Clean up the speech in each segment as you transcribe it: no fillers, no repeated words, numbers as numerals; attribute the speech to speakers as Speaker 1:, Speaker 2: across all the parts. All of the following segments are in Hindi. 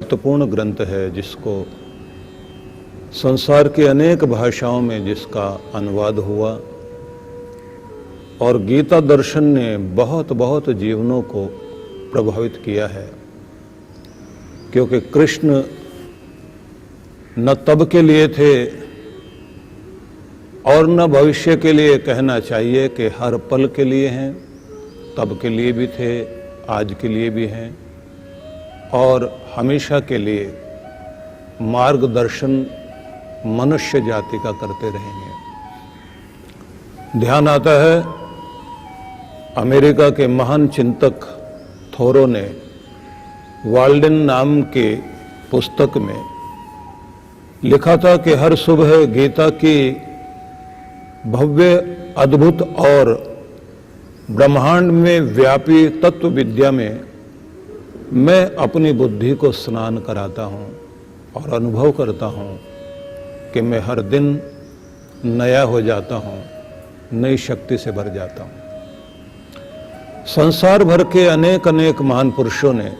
Speaker 1: महत्वपूर्ण ग्रंथ है जिसको संसार की अनेक भाषाओं में जिसका अनुवाद हुआ और गीता दर्शन ने बहुत बहुत जीवनों को प्रभावित किया है, क्योंकि कृष्ण न तब के लिए थे और न भविष्य के लिए कहना चाहिए कि हर पल के लिए हैं, तब के लिए भी थे, आज के लिए भी हैं और हमेशा के लिए मार्गदर्शन मनुष्य जाति का करते रहेंगे। ध्यान आता है अमेरिका के महान चिंतक थोरो ने वाल्डेन नाम के पुस्तक में लिखा था कि हर सुबह गीता की भव्य, अद्भुत और ब्रह्मांड में व्यापी तत्व विद्या में मैं अपनी बुद्धि को स्नान कराता हूँ और अनुभव करता हूँ कि मैं हर दिन नया हो जाता हूँ, नई शक्ति से भर जाता हूँ। संसार भर के अनेक अनेक महान पुरुषों ने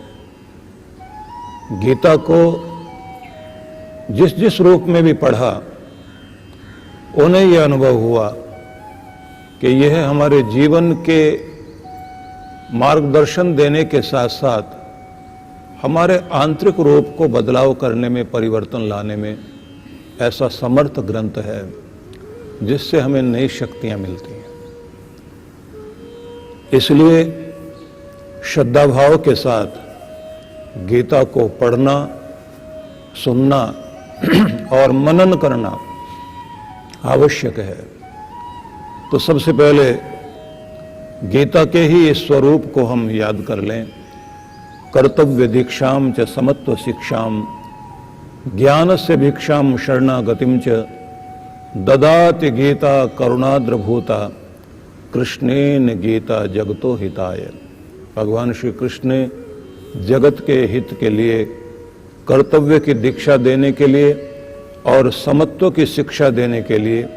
Speaker 1: गीता को जिस जिस रूप में भी पढ़ा, उन्हें यह अनुभव हुआ कि यह हमारे जीवन के मार्गदर्शन देने के साथ साथ हमारे आंतरिक रूप को बदलाव करने में, परिवर्तन लाने में ऐसा समर्थ ग्रंथ है जिससे हमें नई शक्तियां मिलती हैं। इसलिए श्रद्धाभाव के साथ गीता को पढ़ना, सुनना और मनन करना आवश्यक है। तो सबसे पहले गीता के ही इस स्वरूप को हम याद कर लें। कर्तव्य दीक्षाम च समत्व शिक्षाम ज्ञान से भिक्षाम शरणागतिम च ददाति गीता करुणाद्रभूता कृष्णेन गीता जगतो हिताय। भगवान श्री कृष्ण ने जगत के हित के लिए, कर्तव्य की दीक्षा देने के लिए और समत्व की शिक्षा देने के लिए,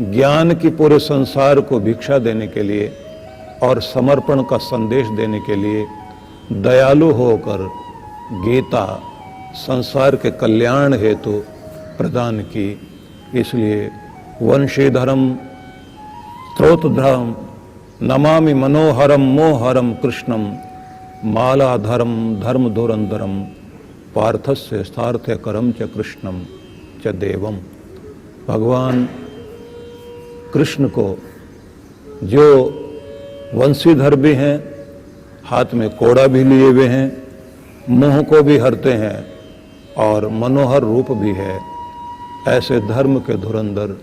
Speaker 1: ज्ञान की पूरे संसार को भिक्षा देने के लिए और समर्पण का संदेश देने के लिए दयालु होकर गीता संसार के कल्याण हेतु प्रदान की। इसलिए वंशीधरम स्त्रोतधरम नमामि मनोहरम मोहरम कृष्णम मालाधरम धर्म धुरंधरम पार्थस्य स्थार्थ्यकरम च कृष्णम च देवम। भगवान कृष्ण को जो वंशीधर भी हैं, हाथ में कोड़ा भी लिए हुए हैं, मोह को भी हरते हैं और मनोहर रूप भी है, ऐसे धर्म के धुरंधर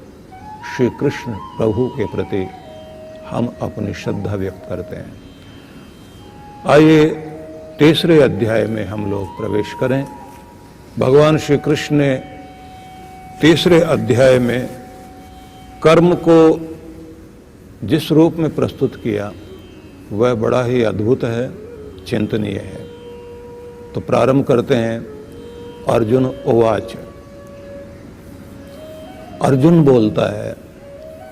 Speaker 1: श्री कृष्ण प्रभु के प्रति हम अपनी श्रद्धा व्यक्त करते हैं। आइए तीसरे अध्याय में हम लोग प्रवेश करें। भगवान श्री कृष्ण ने तीसरे अध्याय में कर्म को जिस रूप में प्रस्तुत किया वह बड़ा ही अद्भुत है, चिंतनीय है। तो प्रारंभ करते हैं। अर्जुन उवाच। अर्जुन बोलता है,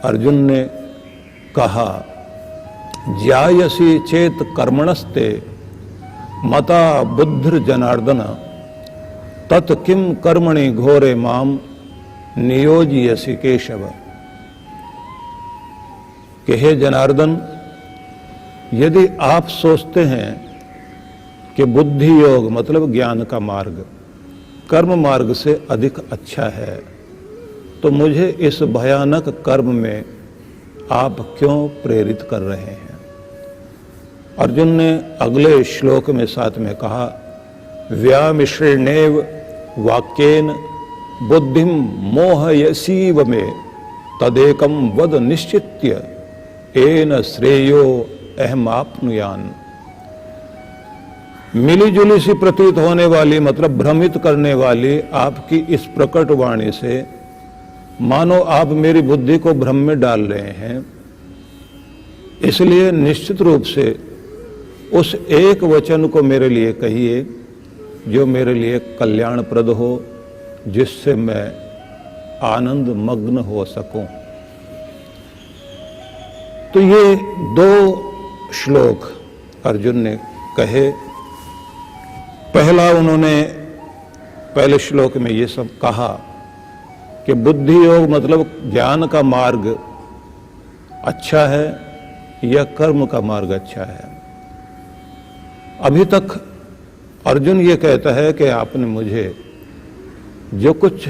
Speaker 1: अर्जुन ने कहा, ज्यायसी चेत कर्मणस्ते मता बुद्धिर जनार्दन तत् किम कर्मणि घोरे माम नियोजयसि केशव। कि हे जनार्दन, यदि आप सोचते हैं कि बुद्धि योग मतलब ज्ञान का मार्ग कर्म मार्ग से अधिक अच्छा है, तो मुझे इस भयानक कर्म में आप क्यों प्रेरित कर रहे हैं। अर्जुन ने अगले श्लोक में साथ में कहा, व्यामिश्रेणेव वाक्येन बुद्धिम मोहयसीव में तदेकम वद निश्चित्य एन श्रेयो अहमाप्नुयान। मिली जुली सी प्रतीत होने वाली मतलब भ्रमित करने वाली आपकी इस प्रकट वाणी से मानो आप मेरी बुद्धि को भ्रम में डाल रहे हैं। इसलिए निश्चित रूप से उस एक वचन को मेरे लिए कहिए जो मेरे लिए कल्याणप्रद हो, जिससे मैं आनंद मग्न हो सकूं। तो ये दो श्लोक अर्जुन ने कहे। पहला उन्होंने पहले श्लोक में ये सब कहा कि बुद्धि योग मतलब ज्ञान का मार्ग अच्छा है या कर्म का मार्ग अच्छा है। अभी तक अर्जुन ये कहता है कि आपने मुझे जो कुछ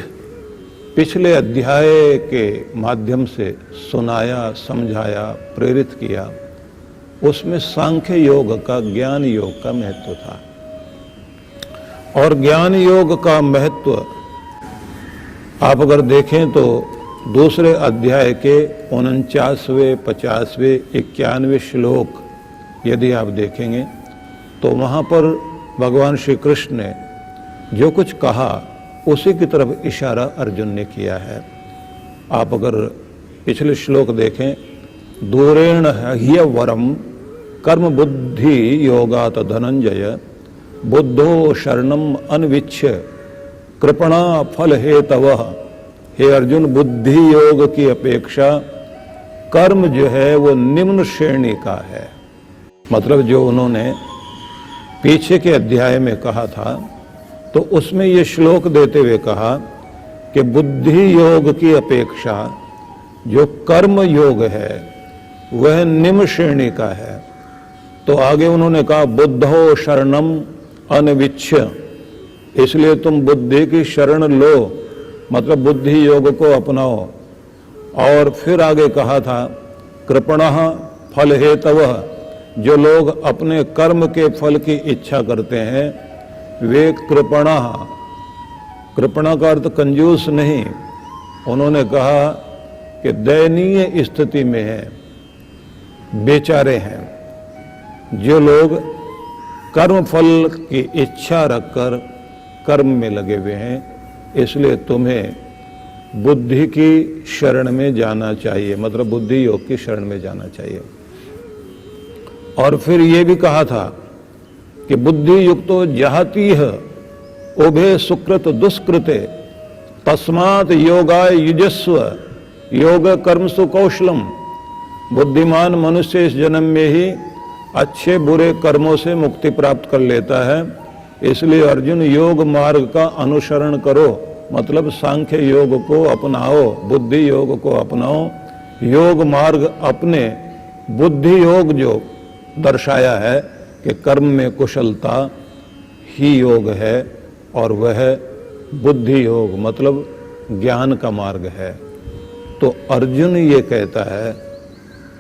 Speaker 1: पिछले अध्याय के माध्यम से सुनाया, समझाया, प्रेरित किया, उसमें सांख्य योग का, ज्ञान योग का महत्व था। और ज्ञान योग का महत्व आप अगर देखें तो दूसरे अध्याय के 49वें, 50वें, 91वें श्लोक यदि आप देखेंगे तो वहाँ पर भगवान श्री कृष्ण ने जो कुछ कहा उसी की तरफ इशारा अर्जुन ने किया है। आप अगर पिछले श्लोक देखें, दूरेण ह्य वरम कर्म बुद्धि योगात धनंजय बुद्धो शरणम अनविच्छ कृपणा फल हेतवः। हे अर्जुन, बुद्धि योग की अपेक्षा कर्म जो है वो निम्न श्रेणी का है। मतलब जो उन्होंने पीछे के अध्याय में कहा था तो उसमें ये श्लोक देते हुए कहा कि बुद्धि योग की अपेक्षा जो कर्म योग है वह निम्न श्रेणी का है। तो आगे उन्होंने कहा बुद्धो शरणम अनविच्छ, इसलिए तुम बुद्धि की शरण लो, मतलब बुद्धि योग को अपनाओ। और फिर आगे कहा था कृपणः फल हेतवः, जो लोग अपने कर्म के फल की इच्छा करते हैं वे कृपणः, कृपणा का अर्थ कंजूस नहीं, उन्होंने कहा कि दयनीय स्थिति में है, बेचारे हैं। जो लोग कर्म फल की इच्छा रखकर कर्म में लगे हुए हैं, इसलिए तुम्हें बुद्धि की शरण में जाना चाहिए, मतलब बुद्धि योग की शरण में जाना चाहिए। और फिर ये भी कहा था कि बुद्धि युक्तो जहातीह उभे सुकृत दुष्कृते तस्मात् योगाय युजस्व योग कर्म सुकौशलम। बुद्धिमान मनुष्य इस जन्म में ही अच्छे बुरे कर्मों से मुक्ति प्राप्त कर लेता है। इसलिए अर्जुन, योग मार्ग का अनुसरण करो, मतलब सांख्य योग को अपनाओ, बुद्धि योग को अपनाओ। योग मार्ग अपने, बुद्धि योग जो दर्शाया है कि कर्म में कुशलता ही योग है और वह बुद्धि योग मतलब ज्ञान का मार्ग है। तो अर्जुन ये कहता है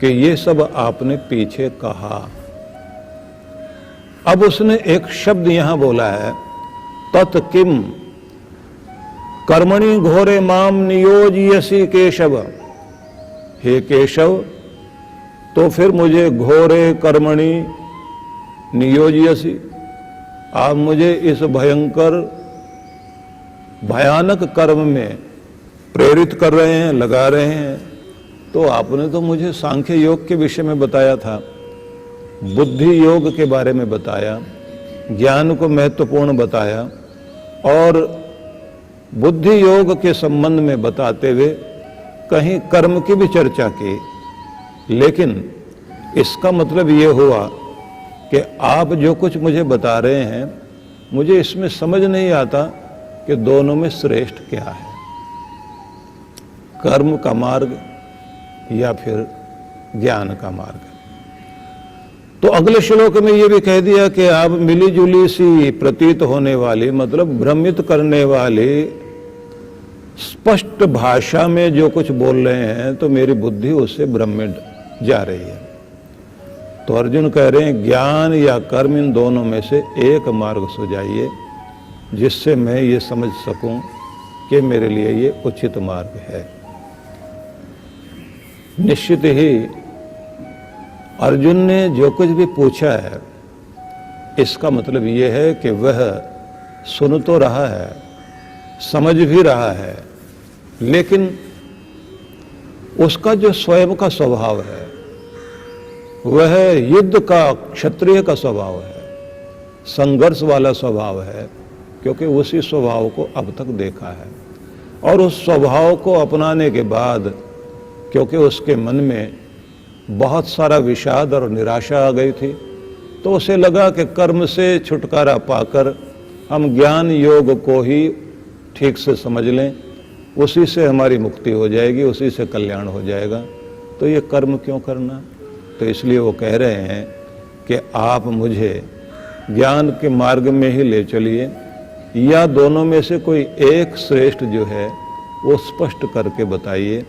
Speaker 1: कि ये सब आपने पीछे कहा। अब उसने एक शब्द यहां बोला है, तत् किम कर्मणि घोरे माम नियोजयसि केशव। हे केशव, तो फिर मुझे घोरे कर्मणि नियोजयसि, आप मुझे इस भयानक कर्म में प्रेरित कर रहे हैं, लगा रहे हैं। तो आपने तो मुझे सांख्य योग के विषय में बताया था, बुद्धि योग के बारे में बताया, ज्ञान को महत्वपूर्ण बताया और बुद्धि योग के संबंध में बताते हुए कहीं कर्म की भी चर्चा की। लेकिन इसका मतलब ये हुआ कि आप जो कुछ मुझे बता रहे हैं, मुझे इसमें समझ नहीं आता कि दोनों में श्रेष्ठ क्या है, कर्म का मार्ग या फिर ज्ञान का मार्ग। तो अगले श्लोक में ये भी कह दिया कि आप मिली जुली सी प्रतीत होने वाली, मतलब भ्रमित करने वाली स्पष्ट भाषा में जो कुछ बोल रहे हैं तो मेरी बुद्धि उससे भ्रमित जा रही है। तो अर्जुन कह रहे हैं ज्ञान या कर्म, इन दोनों में से एक मार्ग सुझाइए जिससे मैं ये समझ सकूं कि मेरे लिए ये उचित मार्ग है। निश्चित ही अर्जुन ने जो कुछ भी पूछा है इसका मतलब ये है कि वह सुन तो रहा है, समझ भी रहा है, लेकिन उसका जो स्वयं का स्वभाव है वह युद्ध का, क्षत्रिय का स्वभाव है, संघर्ष वाला स्वभाव है, क्योंकि उसी स्वभाव को अब तक देखा है। और उस स्वभाव को अपनाने के बाद क्योंकि उसके मन में बहुत सारा विषाद और निराशा आ गई थी, तो उसे लगा कि कर्म से छुटकारा पाकर हम ज्ञान योग को ही ठीक से समझ लें, उसी से हमारी मुक्ति हो जाएगी, उसी से कल्याण हो जाएगा। तो ये कर्म क्यों करना? तो इसलिए वो कह रहे हैं कि आप मुझे ज्ञान के मार्ग में ही ले चलिए, या दोनों में से कोई एक श्रेष्ठ जो है वो स्पष्ट करके बताइए।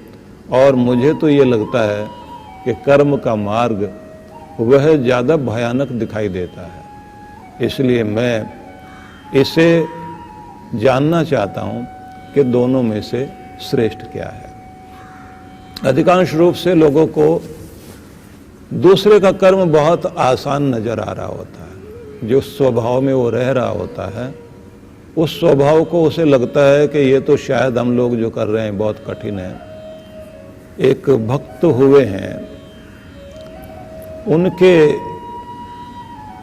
Speaker 1: और मुझे तो ये लगता है कि कर्म का मार्ग वह ज़्यादा भयानक दिखाई देता है, इसलिए मैं इसे जानना चाहता हूँ कि दोनों में से श्रेष्ठ क्या है। अधिकांश रूप से लोगों को दूसरे का कर्म बहुत आसान नजर आ रहा होता है, जो स्वभाव में वो रह रहा होता है उस स्वभाव को उसे लगता है कि ये तो शायद हम लोग जो कर रहे हैं बहुत कठिन है। एक भक्त हुए हैं, उनके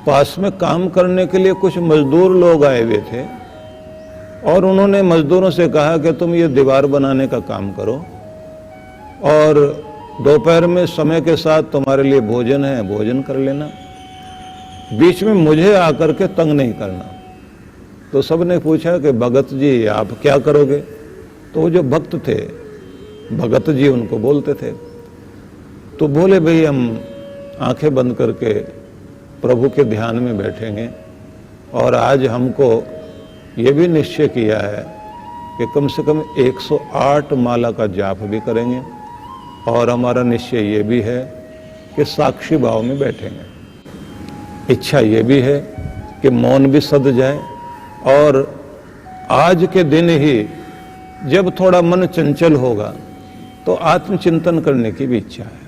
Speaker 1: पास में काम करने के लिए कुछ मजदूर लोग आए हुए थे और उन्होंने मजदूरों से कहा कि तुम ये दीवार बनाने का काम करो और दोपहर में समय के साथ तुम्हारे लिए भोजन है, भोजन कर लेना, बीच में मुझे आकर के तंग नहीं करना। तो सबने पूछा कि भगत जी आप क्या करोगे? तो वो जो भक्त थे, भगत जी उनको बोलते थे, तो बोले भाई हम आंखें बंद करके प्रभु के ध्यान में बैठेंगे और आज हमको ये भी निश्चय किया है कि कम से कम 108 माला का जाप भी करेंगे और हमारा निश्चय ये भी है कि साक्षी भाव में बैठेंगे। इच्छा ये भी है कि मौन भी सद जाए और आज के दिन ही जब थोड़ा मन चंचल होगा तो आत्मचिंतन करने की भी इच्छा है।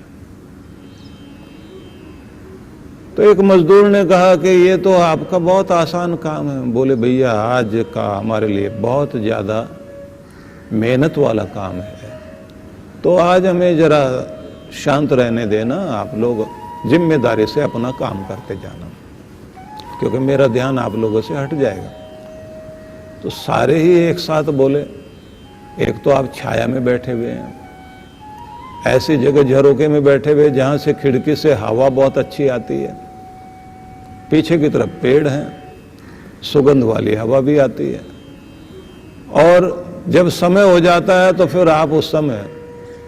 Speaker 1: तो एक मजदूर ने कहा कि ये तो आपका बहुत आसान काम है। बोले भैया आज का हमारे लिए बहुत ज़्यादा मेहनत वाला काम है, तो आज हमें ज़रा शांत रहने देना, आप लोग जिम्मेदारी से अपना काम करते जाना, क्योंकि मेरा ध्यान आप लोगों से हट जाएगा। तो सारे ही एक साथ बोले, एक तो आप छाया में बैठे हुए हैं, ऐसी जगह झरोके में बैठे हुए जहां से खिड़की से हवा बहुत अच्छी आती है, पीछे की तरफ पेड़ हैं, सुगंध वाली हवा भी आती है, और जब समय हो जाता है तो फिर आप उस समय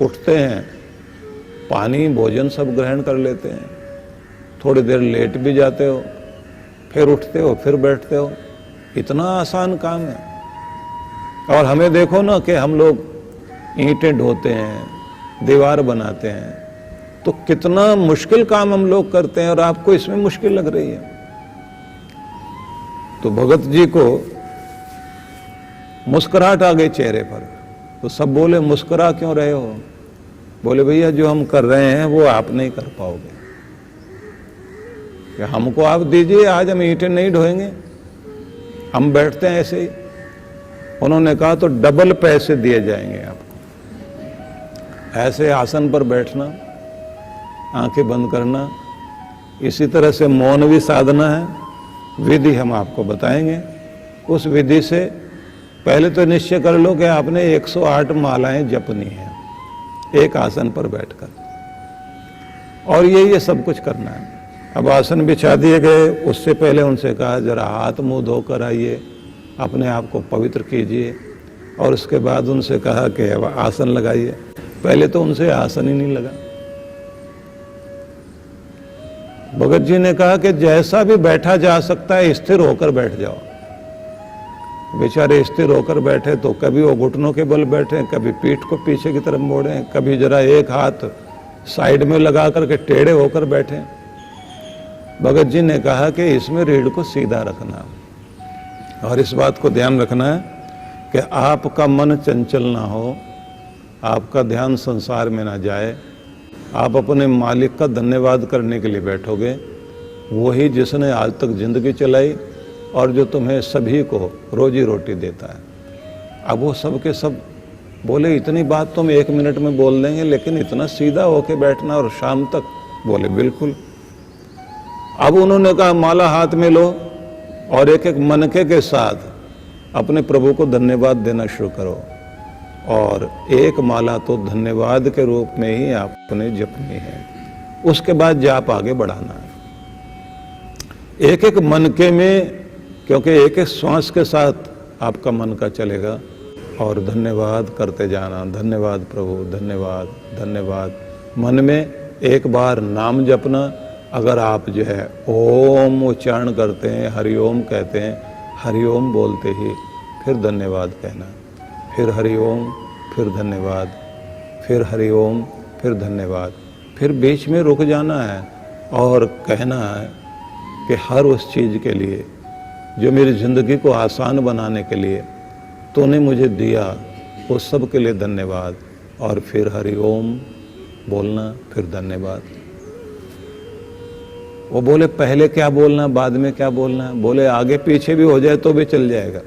Speaker 1: उठते हैं, पानी भोजन सब ग्रहण कर लेते हैं, थोड़ी देर लेट भी जाते हो, फिर उठते हो, फिर बैठते हो। इतना आसान काम है। और हमें देखो ना कि हम लोग ईंटें ढोते हैं, दीवार बनाते हैं, तो कितना मुश्किल काम हम लोग करते हैं और आपको इसमें मुश्किल लग रही है। तो भगत जी को मुस्कुराहट आ गई चेहरे पर, तो सब बोले मुस्कुरा क्यों रहे हो? बोले भैया जो हम कर रहे हैं वो आप नहीं कर पाओगे, कि हमको आप दीजिए, आज हम ईंटें नहीं ढोएंगे, हम बैठते हैं ऐसे ही। उन्होंने कहा तो डबल पैसे दिए जाएंगे आपको। ऐसे आसन पर बैठना, आंखें बंद करना, इसी तरह से मौन भी साधना है। विधि हम आपको बताएंगे। उस विधि से पहले तो निश्चय कर लो कि आपने 108 मालाएं जपनी है एक आसन पर बैठकर, और ये सब कुछ करना है। अब आसन बिछा दिए गए, उससे पहले उनसे कहा जरा हाथ मुंह धोकर आइए, अपने आप को पवित्र कीजिए, और उसके बाद उनसे कहा कि अब आसन लगाइए। पहले तो उनसे आसन ही नहीं लगा। भगत जी ने कहा कि जैसा भी बैठा जा सकता है स्थिर होकर बैठ जाओ। बेचारे स्थिर होकर बैठे तो कभी वो घुटनों के बल बैठे, कभी पीठ को पीछे की तरफ मोड़े, कभी जरा एक हाथ साइड में लगा करके टेढ़े होकर बैठे। भगत जी ने कहा कि इसमें रीढ़ को सीधा रखना और इस बात को ध्यान रखना है कि आपका मन चंचल ना हो, आपका ध्यान संसार में ना जाए। आप अपने मालिक का धन्यवाद करने के लिए बैठोगे, वही जिसने आज तक जिंदगी चलाई और जो तुम्हें सभी को रोजी रोटी देता है। अब वो सब के सब बोले इतनी बात तुम 1 मिनट में बोल देंगे, लेकिन इतना सीधा होके बैठना और शाम तक? बोले बिल्कुल। अब उन्होंने कहा माला हाथ में लो और एक एक मनके के साथ अपने प्रभु को धन्यवाद देना शुरू करो, और एक माला तो धन्यवाद के रूप में ही आपने जपनी है। उसके बाद जाप आगे बढ़ाना है। एक एक मनके में क्योंकि एक एक श्वास के साथ आपका मन का चलेगा। और धन्यवाद करते जाना, धन्यवाद प्रभु, धन्यवाद धन्यवाद। मन में एक बार नाम जपना। अगर आप जो है ओम उच्चारण करते हैं, हरिओम कहते हैं, हरिओम बोलते ही फिर धन्यवाद कहना, फिर हरिओम, फिर धन्यवाद, फिर हरिओम, फिर धन्यवाद। फिर बीच में रुक जाना है और कहना है कि हर उस चीज़ के लिए जो मेरी ज़िंदगी को आसान बनाने के लिए तूने मुझे दिया, वो सब के लिए धन्यवाद। और फिर हरिओम बोलना, फिर धन्यवाद। वो बोले पहले क्या बोलना, बाद में क्या बोलना है? बोले आगे पीछे भी हो जाए तो भी चल जाएगा।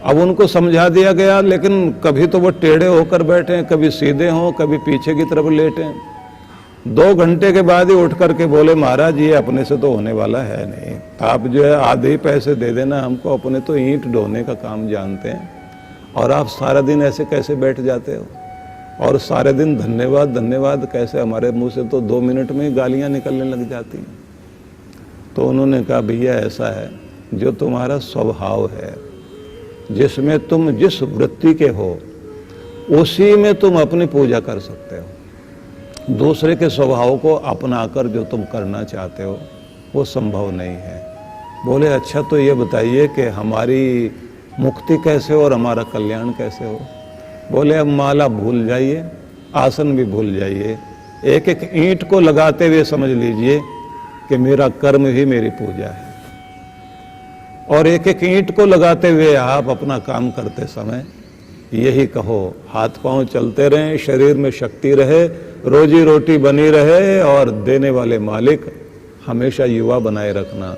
Speaker 1: अब उनको समझा दिया गया, लेकिन कभी तो वो टेढ़े होकर बैठे हैं, कभी सीधे हों, कभी पीछे की तरफ लेटे हैं। 2 घंटे के बाद ही उठ करके बोले महाराज ये अपने से तो होने वाला है नहीं, आप जो है आधे ही पैसे दे देना हमको, अपने तो ईंट ढोने का काम जानते हैं और आप सारा दिन ऐसे कैसे बैठ जाते हो और सारे दिन धन्यवाद धन्यवाद कैसे? हमारे मुंह से तो 2 मिनट में ही गालियां निकलने लग जाती हैं। तो उन्होंने कहा भैया ऐसा है, जो तुम्हारा स्वभाव है, जिसमें तुम जिस वृत्ति के हो उसी में तुम अपनी पूजा कर सकते हो। दूसरे के स्वभाव को अपनाकर जो तुम करना चाहते हो वो संभव नहीं है। बोले अच्छा तो ये बताइए कि हमारी मुक्ति कैसे हो और हमारा कल्याण कैसे हो? बोले अब माला भूल जाइए, आसन भी भूल जाइए, एक एक ईंट को लगाते हुए समझ लीजिए कि मेरा कर्म ही मेरी पूजा है। और एक एक ईंट को लगाते हुए आप अपना काम करते समय यही कहो, हाथ पांव चलते रहें, शरीर में शक्ति रहे, रोजी रोटी बनी रहे और देने वाले मालिक हमेशा युवा बनाए रखना,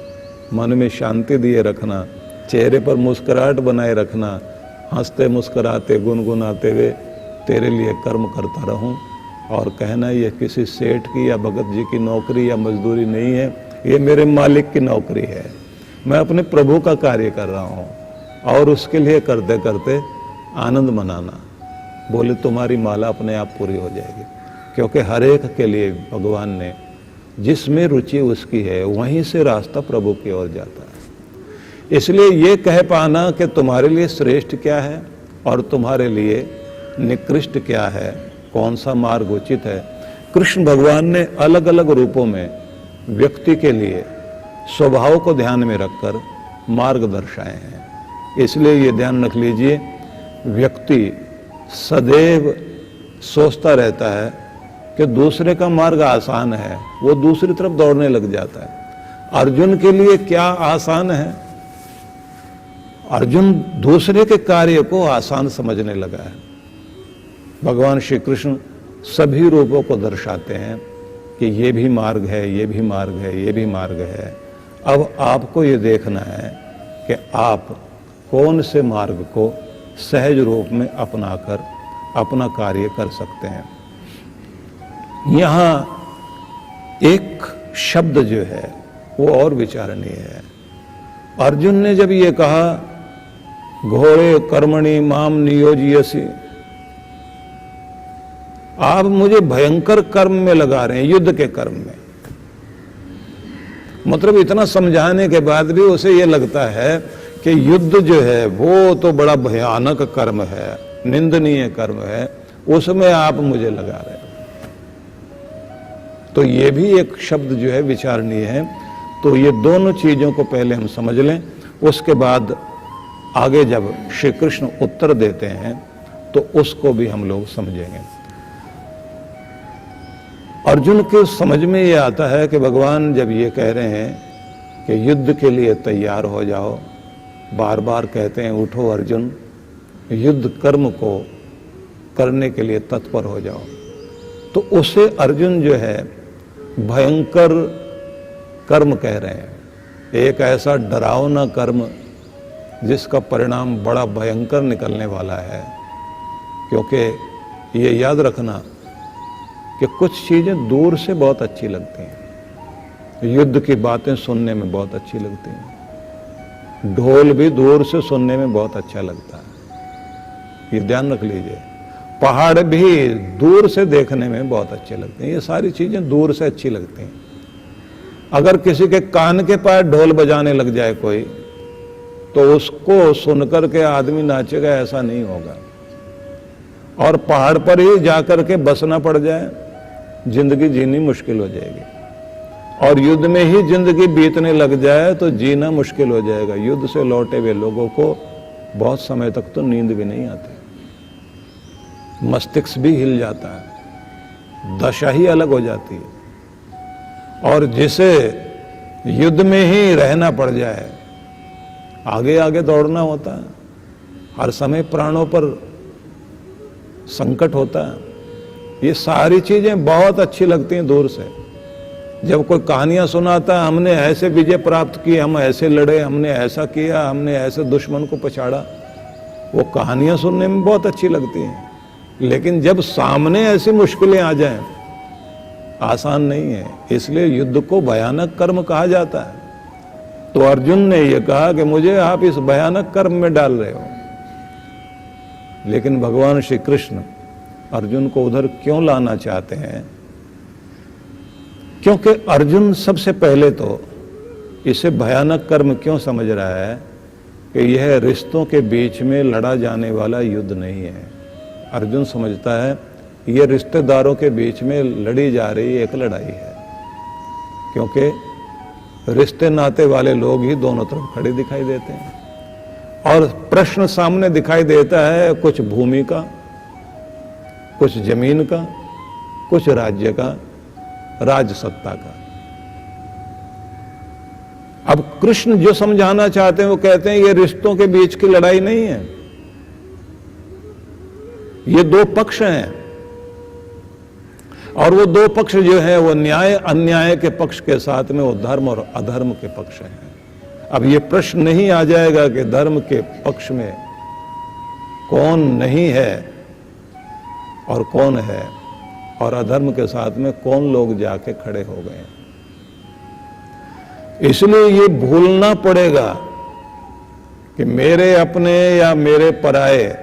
Speaker 1: मन में शांति दिए रखना, चेहरे पर मुस्कुराहट बनाए रखना, हंसते मुस्कुराते गुनगुनाते हुए तेरे लिए कर्म करता रहूं। और कहना ये किसी सेठ की या भगत जी की नौकरी या मजदूरी नहीं है, ये मेरे मालिक की नौकरी है, मैं अपने प्रभु का कार्य कर रहा हूँ। और उसके लिए करते करते आनंद मनाना। बोले तुम्हारी माला अपने आप पूरी हो जाएगी, क्योंकि हर एक के लिए भगवान ने जिसमें रुचि उसकी है वहीं से रास्ता प्रभु की ओर जाता है। इसलिए ये कह पाना कि तुम्हारे लिए श्रेष्ठ क्या है और तुम्हारे लिए निकृष्ट क्या है, कौन सा मार्ग उचित है, कृष्ण भगवान ने अलग अलग रूपों में व्यक्ति के लिए स्वभाव को ध्यान में रखकर मार्ग दर्शाए हैं। इसलिए ये ध्यान रख लीजिए, व्यक्ति सदैव सोचता रहता है कि दूसरे का मार्ग आसान है, वो दूसरी तरफ दौड़ने लग जाता है। अर्जुन के लिए क्या आसान है? अर्जुन दूसरे के कार्य को आसान समझने लगा है। भगवान श्री कृष्ण सभी रूपों को दर्शाते हैं कि ये भी मार्ग है, ये भी मार्ग है, ये भी मार्ग है। अब आपको ये देखना है कि आप कौन से मार्ग को सहज रूप में अपनाकर अपना कार्य कर सकते हैं। यहाँ एक शब्द जो है वो और विचारणीय है। अर्जुन ने जब ये कहा घोरे कर्मणि माम नियोजयसि, आप मुझे भयंकर कर्म में लगा रहे हैं, युद्ध के कर्म में। मतलब इतना समझाने के बाद भी उसे ये लगता है कि युद्ध जो है वो तो बड़ा भयानक कर्म है, निंदनीय कर्म है, उसमें आप मुझे लगा रहे हो। तो ये भी एक शब्द जो है विचारणीय है। तो ये दोनों चीजों को पहले हम समझ लें, उसके बाद आगे जब श्री कृष्ण उत्तर देते हैं तो उसको भी हम लोग समझेंगे। अर्जुन के समझ में ये आता है कि भगवान जब ये कह रहे हैं कि युद्ध के लिए तैयार हो जाओ, बार बार कहते हैं उठो अर्जुन, युद्ध कर्म को करने के लिए तत्पर हो जाओ, तो उसे अर्जुन जो है भयंकर कर्म कह रहे हैं। एक ऐसा डरावना कर्म जिसका परिणाम बड़ा भयंकर निकलने वाला है। क्योंकि ये याद रखना कि कुछ चीजें दूर से बहुत अच्छी लगती हैं, युद्ध की बातें सुनने में बहुत अच्छी लगती हैं, ढोल भी दूर से सुनने में बहुत अच्छा लगता है, ये ध्यान रख लीजिए। पहाड़ भी दूर से देखने में बहुत अच्छे लगते हैं, ये सारी चीजें दूर से अच्छी लगती हैं। अगर किसी के कान के पास ढोल बजाने लग जाए कोई, तो उसको सुनकर के आदमी नाचेगा, ऐसा नहीं होगा। और पहाड़ पर ही जाकर के बसना पड़ जाए, जिंदगी जीनी मुश्किल हो जाएगी। और युद्ध में ही जिंदगी बीतने लग जाए तो जीना मुश्किल हो जाएगा। युद्ध से लौटे हुए लोगों को बहुत समय तक तो नींद भी नहीं आती, मस्तिष्क भी हिल जाता है, दशा ही अलग हो जाती है। और जिसे युद्ध में ही रहना पड़ जाए, आगे आगे दौड़ना होता है, हर समय प्राणों पर संकट होता है। ये सारी चीजें बहुत अच्छी लगती हैं दूर से। जब कोई कहानियां सुनाता है, हमने ऐसे विजय प्राप्त की, हम ऐसे लड़े, हमने ऐसा किया, हमने ऐसे दुश्मन को पछाड़ा, वो कहानियां सुनने में बहुत अच्छी लगती हैं। लेकिन जब सामने ऐसी मुश्किलें आ जाएं, आसान नहीं है। इसलिए युद्ध को भयानक कर्म कहा जाता है। तो अर्जुन ने यह कहा कि मुझे आप इस भयानक कर्म में डाल रहे हो। लेकिन भगवान श्री कृष्ण अर्जुन को उधर क्यों लाना चाहते हैं? क्योंकि अर्जुन सबसे पहले तो इसे भयानक कर्म क्यों समझ रहा है कि यह रिश्तों के बीच में लड़ा जाने वाला युद्ध नहीं है। अर्जुन समझता है यह रिश्तेदारों के बीच में लड़ी जा रही एक लड़ाई है, क्योंकि रिश्ते नाते वाले लोग ही दोनों तरफ खड़े दिखाई देते हैं। और प्रश्न सामने दिखाई देता है, कुछ भूमि का, कुछ जमीन का, कुछ राज्य का, राजसत्ता का। अब कृष्ण जो समझाना चाहते हैं वो कहते हैं ये रिश्तों के बीच की लड़ाई नहीं है, ये दो पक्ष हैं। और वो दो पक्ष जो है वो न्याय अन्याय के पक्ष के साथ में वो धर्म और अधर्म के पक्ष हैं। अब ये प्रश्न नहीं आ जाएगा कि धर्म के पक्ष में कौन नहीं है और कौन है, और अधर्म के साथ में कौन लोग जाके खड़े हो गए। इसलिए ये भूलना पड़ेगा कि मेरे अपने या मेरे पराये,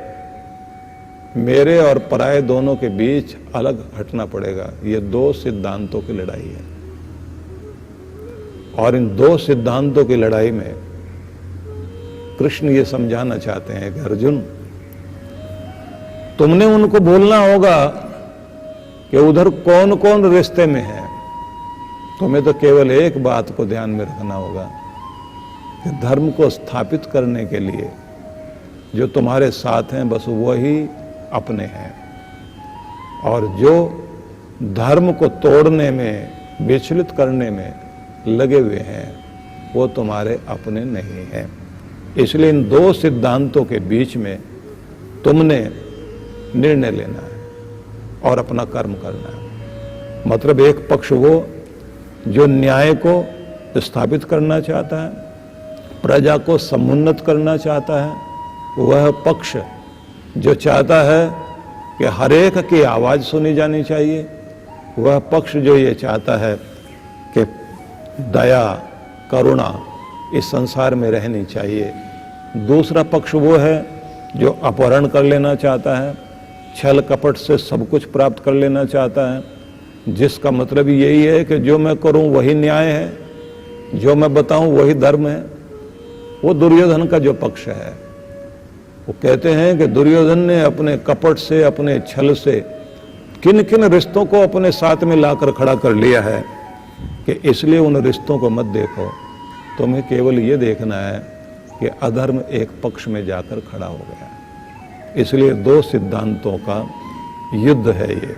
Speaker 1: मेरे और पराये दोनों के बीच अलग हटना पड़ेगा। ये दो सिद्धांतों की लड़ाई है। और इन दो सिद्धांतों की लड़ाई में कृष्ण ये समझाना चाहते हैं कि अर्जुन, तुमने उनको बोलना होगा कि उधर कौन कौन रिश्ते में है। तुम्हें तो केवल एक बात को ध्यान में रखना होगा कि धर्म को स्थापित करने के लिए जो तुम्हारे साथ हैं बस वही अपने हैं, और जो धर्म को तोड़ने में, विचलित करने में लगे हुए हैं वो तुम्हारे अपने नहीं हैं। इसलिए इन दो सिद्धांतों के बीच में तुमने निर्णय लेना है और अपना कर्म करना है। मतलब एक पक्ष वो जो न्याय को स्थापित करना चाहता है, प्रजा को समुन्नत करना चाहता है, वह पक्ष जो चाहता है कि हर एक की आवाज सुनी जानी चाहिए, वह पक्ष जो ये चाहता है कि दया करुणा इस संसार में रहनी चाहिए। दूसरा पक्ष वो है जो अपहरण कर लेना चाहता है, छल कपट से सब कुछ प्राप्त कर लेना चाहता है, जिसका मतलब यही है कि जो मैं करूं वही न्याय है, जो मैं बताऊं वही धर्म है। वो दुर्योधन का जो पक्ष है, वो कहते हैं कि दुर्योधन ने अपने कपट से, अपने छल से किन किन रिश्तों को अपने साथ में लाकर खड़ा कर लिया है कि इसलिए उन रिश्तों को मत देखो, तुम्हें केवल ये देखना है कि अधर्म एक पक्ष में जाकर खड़ा हो गया। इसलिए दो सिद्धांतों का युद्ध है ये।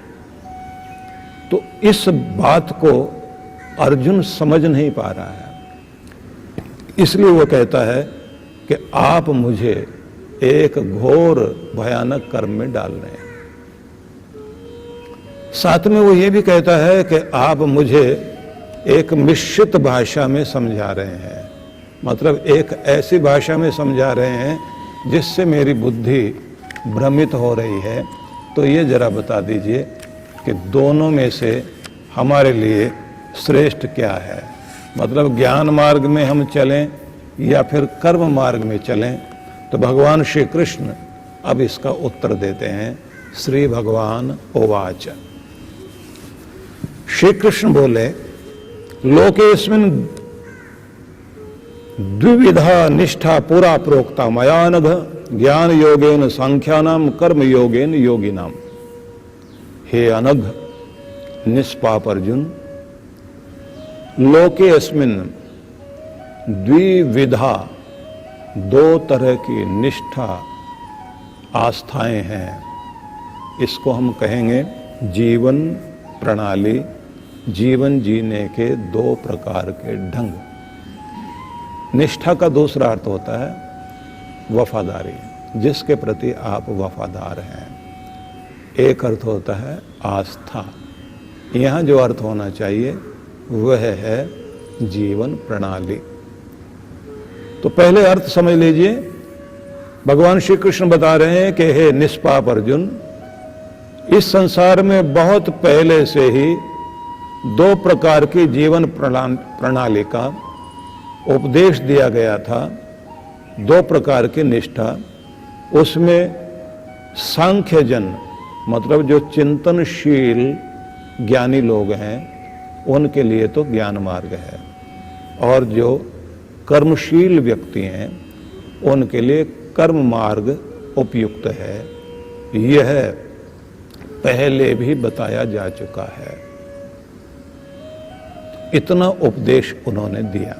Speaker 1: तो इस बात को अर्जुन समझ नहीं पा रहा है, इसलिए वो कहता है कि आप मुझे एक घोर भयानक कर्म में डाल रहे हैं। साथ में वो ये भी कहता है कि आप मुझे एक मिश्रित भाषा में समझा रहे हैं, मतलब एक ऐसी भाषा में समझा रहे हैं जिससे मेरी बुद्धि भ्रमित हो रही है। तो ये जरा बता दीजिए कि दोनों में से हमारे लिए श्रेष्ठ क्या है, मतलब ज्ञान मार्ग में हम चलें या फिर कर्म मार्ग में चलें। तो भगवान श्री कृष्ण अब इसका उत्तर देते हैं। श्री भगवान उवाच, श्री कृष्ण बोले, लोकेस्मिन् द्विविधा निष्ठा पुरा प्रोक्ता मया नघ ज्ञान योगेन सांख्यानाम कर्म योगेन योगिनाम। हे अनघ निष्पाप अर्जुन, लोके अस्मिन द्विविधा, दो तरह की निष्ठा आस्थाएं हैं। इसको हम कहेंगे जीवन प्रणाली, जीवन जीने के दो प्रकार के ढंग। निष्ठा का दूसरा अर्थ होता है वफादारी, जिसके प्रति आप वफादार हैं। एक अर्थ होता है आस्था। यहाँ जो अर्थ होना चाहिए वह है जीवन प्रणाली। तो पहले अर्थ समझ लीजिए। भगवान श्री कृष्ण बता रहे हैं कि हे निष्पाप अर्जुन, इस संसार में बहुत पहले से ही दो प्रकार की जीवन प्रणाली का उपदेश दिया गया था, दो प्रकार की निष्ठा। उसमें सांख्यजन मतलब जो चिंतनशील ज्ञानी लोग हैं उनके लिए तो ज्ञान मार्ग है, और जो कर्मशील व्यक्ति हैं उनके लिए कर्म मार्ग उपयुक्त है। यह पहले भी बताया जा चुका है। इतना उपदेश उन्होंने दिया।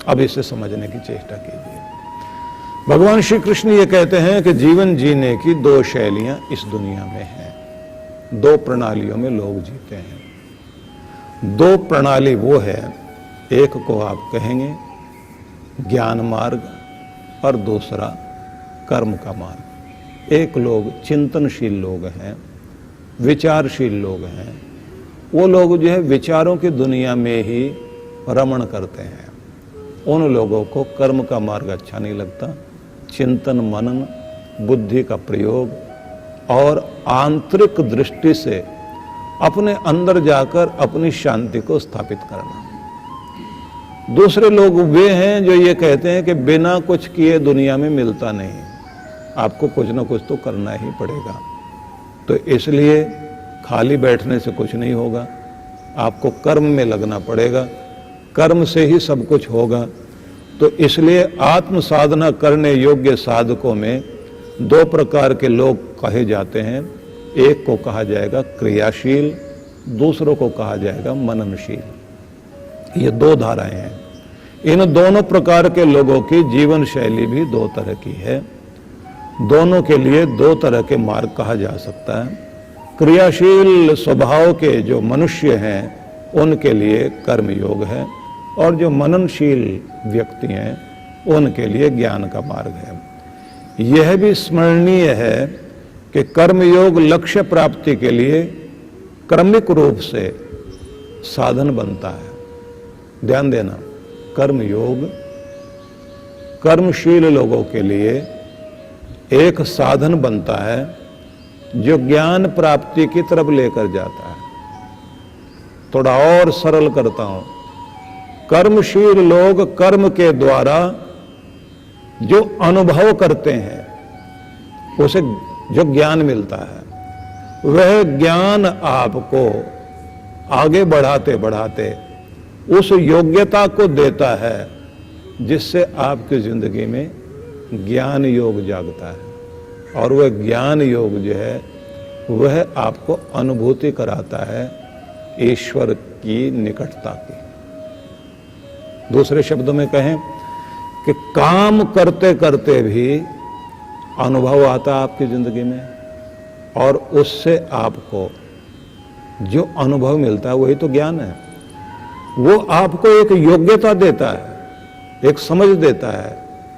Speaker 1: अब इसे समझने की चेष्टा कीजिए। भगवान श्री कृष्ण ये कहते हैं कि जीवन जीने की दो शैलियां इस दुनिया में हैं, दो प्रणालियों में लोग जीते हैं। दो प्रणाली वो है, एक को आप कहेंगे ज्ञान मार्ग और दूसरा कर्म का मार्ग। एक लोग चिंतनशील लोग हैं, विचारशील लोग हैं। वो लोग जो है विचारों की दुनिया में ही रमण करते हैं। उन लोगों को कर्म का मार्ग अच्छा नहीं लगता। चिंतन मनन, बुद्धि का प्रयोग और आंतरिक दृष्टि से अपने अंदर जाकर अपनी शांति को स्थापित करना। दूसरे लोग वे हैं जो ये कहते हैं कि बिना कुछ किए दुनिया में मिलता नहीं, आपको कुछ ना कुछ तो करना ही पड़ेगा। तो इसलिए खाली बैठने से कुछ नहीं होगा, आपको कर्म में लगना पड़ेगा, कर्म से ही सब कुछ होगा। तो इसलिए आत्म साधना करने योग्य साधकों में दो प्रकार के लोग कहे जाते हैं। एक को कहा जाएगा क्रियाशील, दूसरों को कहा जाएगा मननशील। ये दो धाराएं हैं। इन दोनों प्रकार के लोगों की जीवन शैली भी दो तरह की है। दोनों के लिए दो तरह के मार्ग कहा जा सकता है। क्रियाशील स्वभाव के जो मनुष्य हैं उनके लिए कर्म योग है, और जो मननशील व्यक्ति हैं उनके लिए ज्ञान का मार्ग है। यह भी स्मरणीय है कि कर्मयोग लक्ष्य प्राप्ति के लिए क्रमिक रूप से साधन बनता है। ध्यान देना, कर्मयोग कर्मशील लोगों के लिए एक साधन बनता है जो ज्ञान प्राप्ति की तरफ लेकर जाता है। थोड़ा और सरल करता हूं, कर्मशील लोग कर्म के द्वारा जो अनुभव करते हैं उसे जो ज्ञान मिलता है वह ज्ञान आपको आगे बढ़ाते बढ़ाते उस योग्यता को देता है जिससे आपकी जिंदगी में ज्ञान योग जागता है, और वह ज्ञान योग जो है वह आपको अनुभूति कराता है ईश्वर की निकटता की। दूसरे शब्दों में कहें कि काम करते करते भी अनुभव आता है आपकी जिंदगी में, और उससे आपको जो अनुभव मिलता है वही तो ज्ञान है। वो आपको एक योग्यता देता है, एक समझ देता है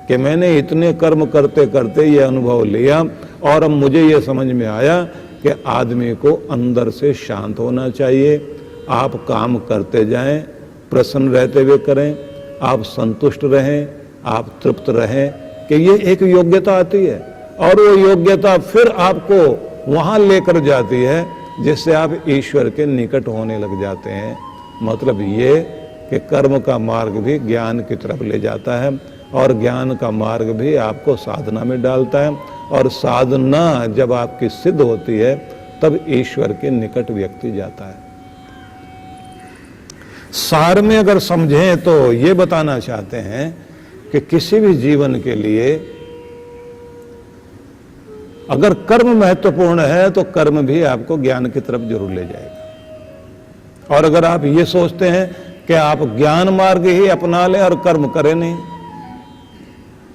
Speaker 1: कि मैंने इतने कर्म करते करते ये अनुभव लिया, और अब मुझे ये समझ में आया कि आदमी को अंदर से शांत होना चाहिए। आप काम करते जाएं, प्रसन्न रहते हुए करें, आप संतुष्ट रहें, आप तृप्त रहें, कि ये एक योग्यता आती है, और वो योग्यता फिर आपको वहां लेकर जाती है जिससे आप ईश्वर के निकट होने लग जाते हैं। मतलब ये कि कर्म का मार्ग भी ज्ञान की तरफ ले जाता है, और ज्ञान का मार्ग भी आपको साधना में डालता है, और साधना जब आपकी सिद्ध होती है तब ईश्वर के निकट व्यक्ति जाता है। सार में अगर समझें तो ये बताना चाहते हैं कि किसी भी जीवन के लिए अगर कर्म महत्वपूर्ण है तो कर्म भी आपको ज्ञान की तरफ जरूर ले जाएगा। और अगर आप ये सोचते हैं कि आप ज्ञान मार्ग ही अपना लें और कर्म करें नहीं,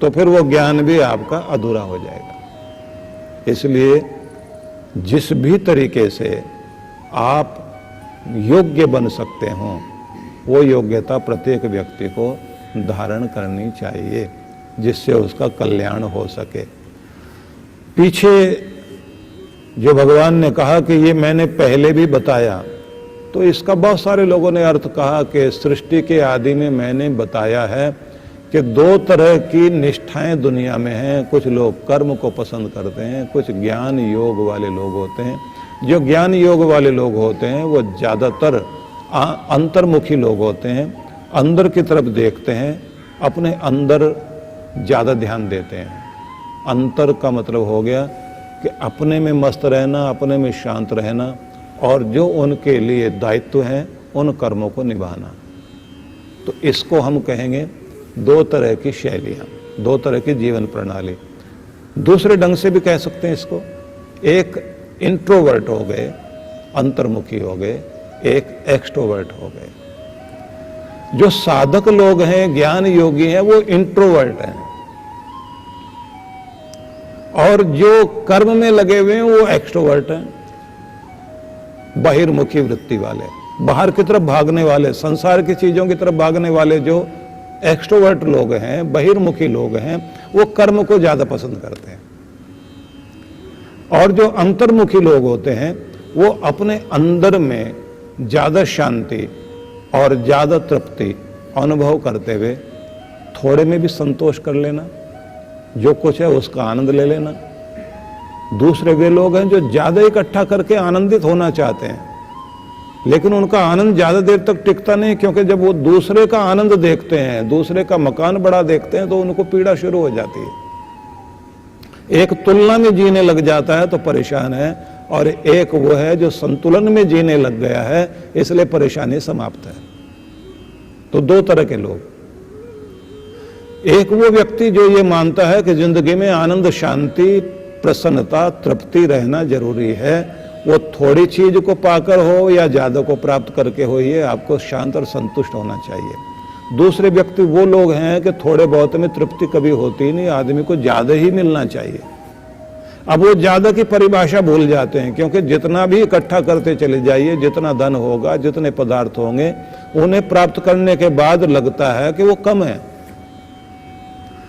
Speaker 1: तो फिर वो ज्ञान भी आपका अधूरा हो जाएगा। इसलिए जिस भी तरीके से आप योग्य बन सकते हो, वो योग्यता प्रत्येक व्यक्ति को धारण करनी चाहिए, जिससे उसका कल्याण हो सके। पीछे जो भगवान ने कहा कि ये मैंने पहले भी बताया, तो इसका बहुत सारे लोगों ने अर्थ कहा कि सृष्टि के आदि में मैंने बताया है कि दो तरह की निष्ठाएं दुनिया में हैं। कुछ लोग कर्म को पसंद करते हैं, कुछ ज्ञान योग वाले लोग होते हैं। जो ज्ञान योग वाले लोग होते हैं वो ज़्यादातर अंतर्मुखी लोग होते हैं, अंदर की तरफ देखते हैं, अपने अंदर ज़्यादा ध्यान देते हैं। अंतर का मतलब हो गया कि अपने में मस्त रहना, अपने में शांत रहना, और जो उनके लिए दायित्व हैं उन कर्मों को निभाना। तो इसको हम कहेंगे दो तरह की शैलियाँ, दो तरह की जीवन प्रणाली। दूसरे ढंग से भी कह सकते हैं इसको, एक इंट्रोवर्ट हो गए, अंतर्मुखी हो गए, एक एक्सट्रोवर्ट हो गए। जो साधक लोग हैं, ज्ञान योगी हैं, वो इंट्रोवर्ट हैं, और जो कर्म में लगे हुए हैं वो एक्सट्रोवर्ट हैं, बहिर्मुखी वृत्ति वाले, बाहर की तरफ भागने वाले, संसार की चीजों की तरफ भागने वाले। जो एक्सट्रोवर्ट लोग हैं, बहिर्मुखी लोग हैं, वो कर्म को ज्यादा पसंद करते हैं। और जो अंतर्मुखी लोग होते हैं वो अपने अंदर में ज्यादा शांति और ज्यादा तृप्ति अनुभव करते हुए थोड़े में भी संतोष कर लेना, जो कुछ है उसका आनंद ले लेना। दूसरे वे लोग हैं जो ज्यादा इकट्ठा करके आनंदित होना चाहते हैं, लेकिन उनका आनंद ज्यादा देर तक टिकता नहीं, क्योंकि जब वो दूसरे का आनंद देखते हैं, दूसरे का मकान बड़ा देखते हैं, तो उनको पीड़ा शुरू हो जाती है। एक तुलना में जीने लग जाता है तो परेशान है, और एक वो है जो संतुलन में जीने लग गया है, इसलिए परेशानी समाप्त है। तो दो तरह के लोग, एक वो व्यक्ति जो ये मानता है कि जिंदगी में आनंद, शांति, प्रसन्नता, तृप्ति रहना जरूरी है, वो थोड़ी चीज को पाकर हो या ज्यादा को प्राप्त करके हो, ये आपको शांत और संतुष्ट होना चाहिए। दूसरे व्यक्ति वो लोग हैं कि थोड़े बहुत में तृप्ति कभी होती नहीं, आदमी को ज्यादा ही मिलना चाहिए। अब वो ज्यादा की परिभाषा भूल जाते हैं, क्योंकि जितना भी इकट्ठा करते चले जाइए, जितना धन होगा, जितने पदार्थ होंगे, उन्हें प्राप्त करने के बाद लगता है कि वो कम है।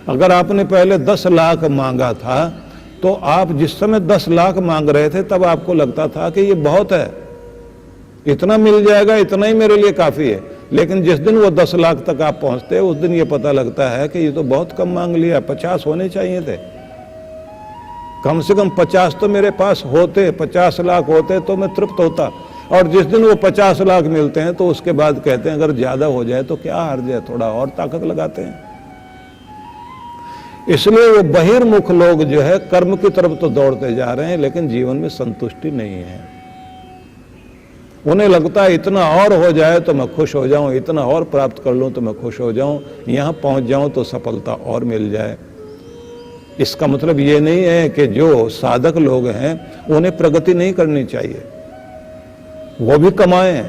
Speaker 1: अगर आपने पहले 10 लाख मांगा था, तो आप जिस समय 10 लाख मांग रहे थे तब आपको लगता था कि ये बहुत है, इतना मिल जाएगा, इतना ही मेरे लिए काफी है। लेकिन जिस दिन वो 10 लाख तक आप पहुंचते, उस दिन ये पता लगता है कि ये तो बहुत कम मांग लिया, 50 होने चाहिए थे, कम से कम 50 तो मेरे पास होते, 50 लाख होते तो मैं तृप्त होता। और जिस दिन वो 50 लाख मिलते हैं तो उसके बाद कहते हैं अगर ज्यादा हो जाए तो क्या हर्ज है, थोड़ा और ताकत लगाते हैं। इसलिए वो बहिर्मुख लोग जो है कर्म की तरफ तो दौड़ते जा रहे हैं, लेकिन जीवन में संतुष्टि नहीं है। उन्हें लगता है इतना और हो जाए तो मैं खुश हो जाऊं, इतना और प्राप्त कर लूं तो मैं खुश हो जाऊं, यहां पहुंच जाऊं तो सफलता और मिल जाए। इसका मतलब ये नहीं है कि जो साधक लोग हैं उन्हें प्रगति नहीं करनी चाहिए, वो भी कमाएं।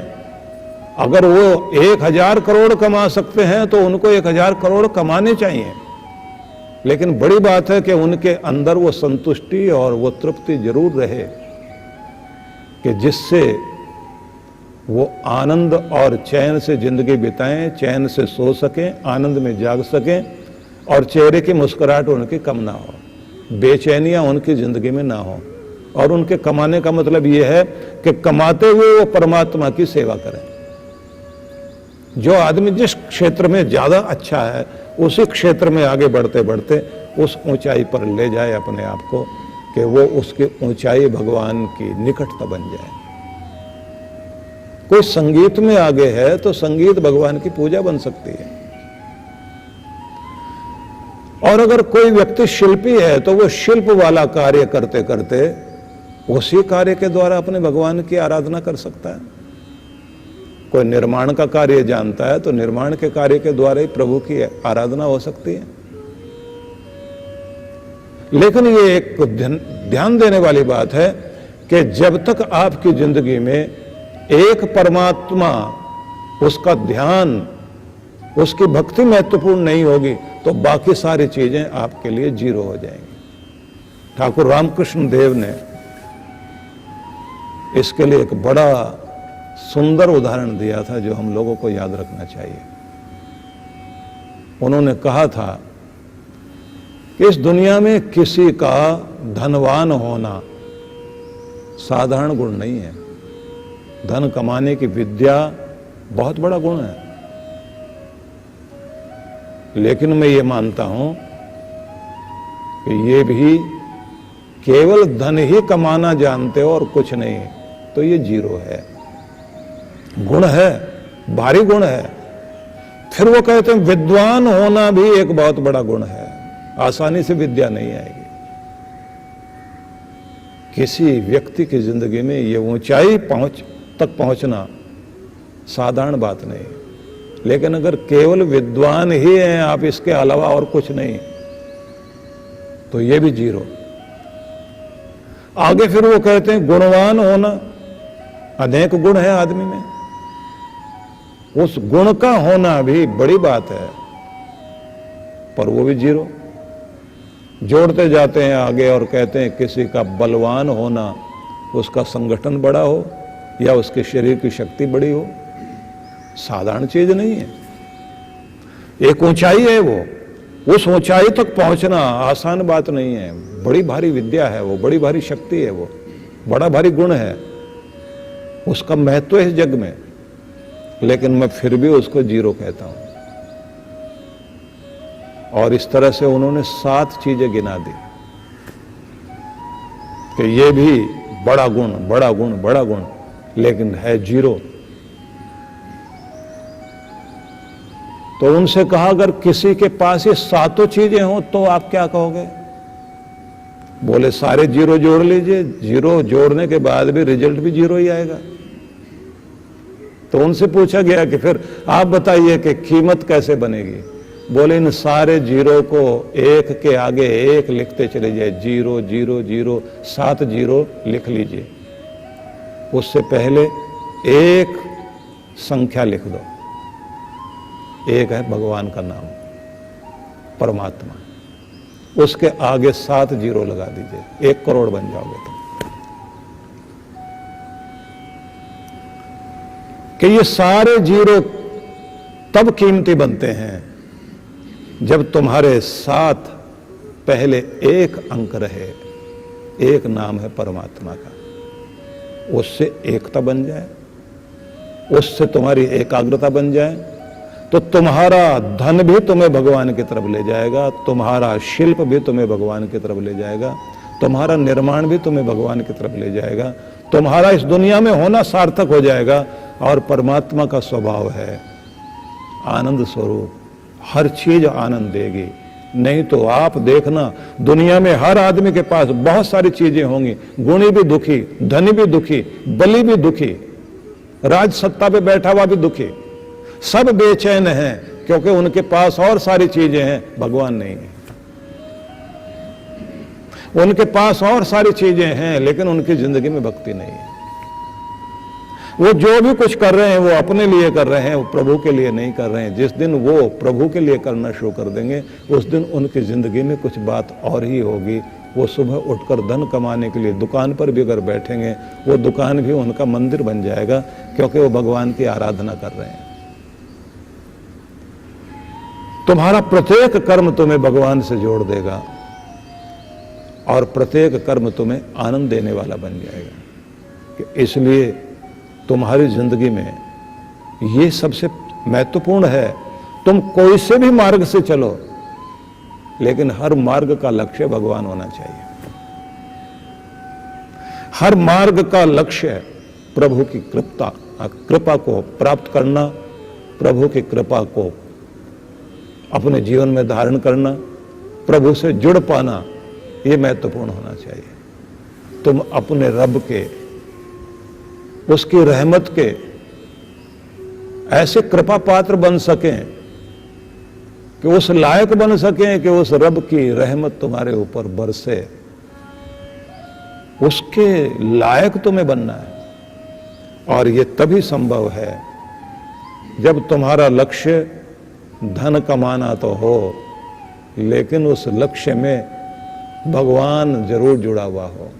Speaker 1: अगर वो 1000 करोड़ कमा सकते हैं तो उनको 1000 करोड़ कमाने चाहिए, लेकिन बड़ी बात है कि उनके अंदर वो संतुष्टि और वो तृप्ति जरूर रहे कि जिससे वो आनंद और चैन से जिंदगी बिताएं, चैन से सो सकें, आनंद में जाग सकें, और चेहरे की मुस्कुराहट उनकी कम ना हो, बेचैनियां उनकी जिंदगी में ना हो। और उनके कमाने का मतलब ये है कि कमाते हुए वो परमात्मा की सेवा करें। जो आदमी जिस क्षेत्र में ज्यादा अच्छा है, उसी क्षेत्र में आगे बढ़ते बढ़ते उस ऊंचाई पर ले जाए अपने आप को, कि वो उसकी ऊंचाई भगवान की निकटता बन जाए। कोई संगीत में आगे है तो संगीत भगवान की पूजा बन सकती है, और अगर कोई व्यक्ति शिल्पी है तो वो शिल्प वाला कार्य करते करते उसी कार्य के द्वारा अपने भगवान की आराधना कर सकता है। कोई निर्माण का कार्य जानता है तो निर्माण के कार्य के द्वारा ही प्रभु की आराधना हो सकती है। लेकिन ये एक ध्यान देने वाली बात है कि जब तक आपकी जिंदगी में एक परमात्मा, उसका ध्यान, उसकी भक्ति महत्वपूर्ण नहीं होगी तो बाकी सारी चीजें आपके लिए जीरो हो जाएंगी। ठाकुर रामकृष्ण देव ने इसके लिए एक बड़ा सुंदर उदाहरण दिया था जो हम लोगों को याद रखना चाहिए। उन्होंने कहा था कि इस दुनिया में किसी का धनवान होना साधारण गुण नहीं है। धन कमाने की विद्या बहुत बड़ा गुण है, लेकिन मैं ये मानता हूं कि ये भी केवल धन ही कमाना जानते हो और कुछ नहीं, तो ये जीरो है। गुण है, भारी गुण है। फिर वो कहते हैं विद्वान होना भी एक बहुत बड़ा गुण है। आसानी से विद्या नहीं आएगी। किसी व्यक्ति की जिंदगी में ये ऊंचाई तक पहुंचना साधारण बात नहीं, लेकिन अगर केवल विद्वान ही हैं आप, इसके अलावा और कुछ नहीं, तो ये भी जीरो। आगे फिर वो कहते हैं गुणवान होना, अनेक गुण है आदमी में, उस गुण का होना भी बड़ी बात है, पर वो भी जीरो। जोड़ते जाते हैं आगे और कहते हैं किसी का बलवान होना, उसका संगठन बड़ा हो या उसके शरीर की शक्ति बड़ी हो, साधारण चीज नहीं है। एक ऊंचाई है वो, उस ऊंचाई तक पहुंचना आसान बात नहीं है। बड़ी भारी विद्या है वो, बड़ी भारी शक्ति है वो, बड़ा भारी गुण है, उसका महत्व है इस जग में, लेकिन मैं फिर भी उसको जीरो कहता हूं। और इस तरह से उन्होंने 7 चीजें गिना दी कि ये भी बड़ा गुण, बड़ा गुण, बड़ा गुण, लेकिन है जीरो। तो उनसे कहा अगर किसी के पास ये 7 चीजें हो तो आप क्या कहोगे? बोले सारे जीरो जोड़ लीजिए, जीरो जोड़ने के बाद भी रिजल्ट भी जीरो ही आएगा। तो उनसे पूछा गया कि फिर आप बताइए कि कीमत कैसे बनेगी? बोले इन सारे जीरो को एक के आगे एक लिखते चले जाए, 0 0 0, 7 जीरो लिख लीजिए, उससे पहले एक संख्या लिख दो, एक है भगवान का नाम परमात्मा, उसके आगे 7 जीरो लगा दीजिए, 1 करोड़ बन जाओगे तुम। कि ये सारे जीरो तब कीमती बनते हैं जब तुम्हारे साथ पहले एक अंक रहे, एक नाम है परमात्मा का, उससे एकता बन जाए, उससे तुम्हारी एकाग्रता बन जाए, तो तुम्हारा धन भी तुम्हें भगवान की तरफ ले जाएगा, तुम्हारा शिल्प भी तुम्हें भगवान की तरफ ले जाएगा, तुम्हारा निर्माण भी तुम्हें भगवान की तरफ ले जाएगा, तुम्हारा इस दुनिया में होना सार्थक हो जाएगा। और परमात्मा का स्वभाव है आनंद स्वरूप, हर चीज आनंद देगी। नहीं तो आप देखना दुनिया में हर आदमी के पास बहुत सारी चीजें होंगी, गुणी भी दुखी, धनी भी दुखी, बली भी दुखी, राज सत्ता पे बैठा हुआ भी दुखी, सब बेचैन हैं क्योंकि उनके पास और सारी चीजें हैं, भगवान नहीं है। उनके पास और सारी चीजें हैं लेकिन उनकी जिंदगी में भक्ति नहीं है। वो जो भी कुछ कर रहे हैं वो अपने लिए कर रहे हैं, वो प्रभु के लिए नहीं कर रहे हैं। जिस दिन वो प्रभु के लिए करना शुरू कर देंगे उस दिन उनकी जिंदगी में कुछ बात और ही होगी। वो सुबह उठकर धन कमाने के लिए दुकान पर भी अगर बैठेंगे वो दुकान भी उनका मंदिर बन जाएगा, क्योंकि वो भगवान की आराधना कर रहे हैं। तुम्हारा प्रत्येक कर्म तुम्हें भगवान से जोड़ देगा और प्रत्येक कर्म तुम्हें आनंद देने वाला बन जाएगा। इसलिए तुम्हारी जिंदगी में ये सबसे महत्वपूर्ण है। तुम कोई से भी मार्ग से चलो, लेकिन हर मार्ग का लक्ष्य भगवान होना चाहिए। हर मार्ग का लक्ष्य प्रभु की कृपा को प्राप्त करना, प्रभु की कृपा को अपने जीवन में धारण करना, प्रभु से जुड़ पाना, ये महत्वपूर्ण होना चाहिए। तुम अपने रब के, उसकी रहमत के ऐसे कृपा पात्र बन सकें कि उस लायक बन सकें कि उस रब की रहमत तुम्हारे ऊपर बरसे, उसके लायक तुम्हें बनना है। और ये तभी संभव है जब तुम्हारा लक्ष्य धन कमाना तो हो, लेकिन उस लक्ष्य में भगवान जरूर जुड़ा हुआ हो।